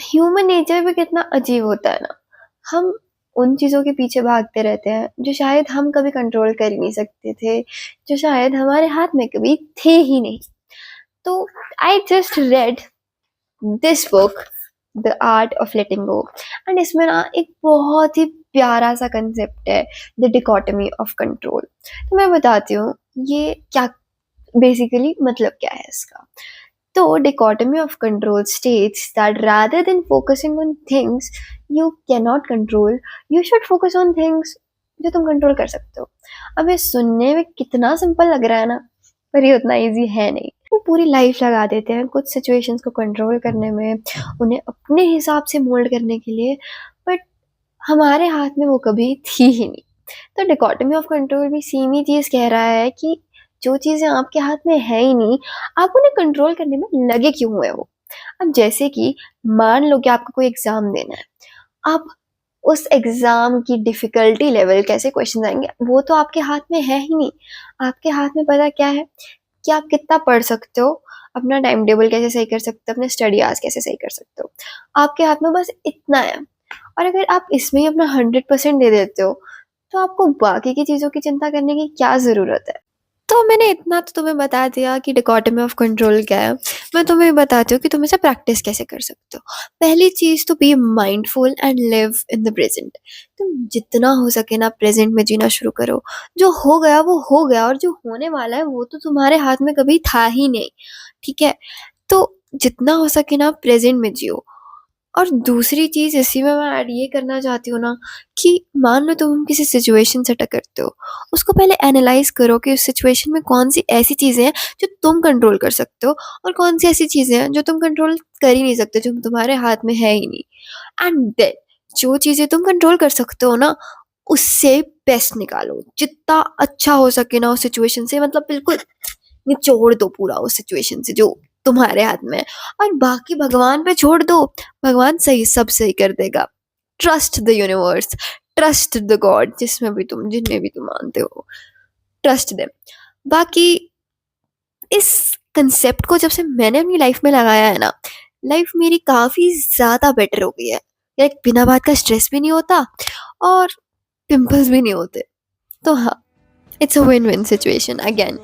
Human nature भी कितना अजीब होता है ना। हम उन चीज़ों के पीछे भागते रहते हैं जो शायद हम कभी कंट्रोल कर ही नहीं सकते थे, जो शायद हमारे हाथ में कभी थे ही नहीं। तो I just read this book, the art of letting go, and इसमें ना एक बहुत ही प्यारा सा कंसेप्ट है, द डिकोटमी ऑफ कंट्रोल। तो मैं बताती हूँ ये क्या बेसिकली मतलब क्या है इसका। तो dichotomy of control states that rather than focusing on things you cannot control, you should focus on things जो तुम कंट्रोल कर सकते हो। अब ये सुनने में कितना सिंपल लग रहा है ना, पर ये उतना इजी है नहीं। वो पूरी लाइफ लगा देते हैं कुछ सिचुएशंस को कंट्रोल करने में, उन्हें अपने हिसाब से मोल्ड करने के लिए, बट हमारे हाथ में वो कभी थी ही नहीं। तो डिकोटमी ऑफ कंट्रोल भी सेम ही चीज़ कह रहा है कि जो चीज़ें आपके हाथ में है ही नहीं, आप उन्हें कंट्रोल करने में लगे क्यों हुए हो। अब जैसे कि मान लो कि आपको कोई एग्ज़ाम देना है, अब उस एग्ज़ाम की डिफ़िकल्टी लेवल, कैसे क्वेश्चन आएंगे, वो तो आपके हाथ में है ही नहीं। आपके हाथ में पता क्या है कि आप कितना पढ़ सकते हो, अपना टाइम टेबल कैसे सही कर सकते हो, अपने स्टडी आवर्स कैसे सही कर सकते हो। आपके हाथ में बस इतना है, और अगर आप इसमें ही अपना 100% दे देते हो, तो आपको बाकी की चीज़ों की चिंता करने की क्या ज़रूरत है। तो मैंने इतना तो तुम्हें बता दिया कि डिकोटमी ऑफ कंट्रोल क्या है। मैं तुम्हें बताती हूँ कि तुम इसे प्रैक्टिस कैसे कर सकते हो। पहली चीज़ तो be mindful and live in the present. तुम जितना हो सके ना प्रेजेंट में जीना शुरू करो। जो हो गया वो हो गया, और जो होने वाला है वो तो तुम्हारे हाथ में कभी था ही नहीं, ठीक है। तो जितना हो सके ना प्रेजेंट में जियो। और दूसरी चीज़ इसी में मैं ऐड ये करना चाहती हूँ ना, कि मान लो तुम किसी सिचुएशन से टकरते हो, उसको पहले एनालाइज करो कि उस सिचुएशन में कौन सी ऐसी चीज़ें हैं जो तुम कंट्रोल कर सकते हो, और कौन सी ऐसी चीज़ें हैं जो तुम कंट्रोल कर ही नहीं सकते, जो तुम्हारे हाथ में है ही नहीं। एंड देन जो चीज़ें तुम कंट्रोल कर सकते हो ना, उससे बेस्ट निकालो जितना अच्छा हो सके ना उस सिचुएशन से, मतलब बिल्कुल निचोड़ दो पूरा उस सिचुएशन से जो तुम्हारे हाथ में है, और बाकी भगवान पे छोड़ दो। भगवान सही सब सही कर देगा। Trust the universe, trust the God, जिनमें भी तुम मानते हो, ट्रस्ट देम। बाकी इस कंसेप्ट को जब से मैंने अपनी लाइफ में लगाया है ना, लाइफ मेरी काफ़ी ज़्यादा बेटर हो गई है। लाइक बिना बात का स्ट्रेस भी नहीं होता, और पिंपल्स भी नहीं होते। तो हाँ, it's a win win situation again.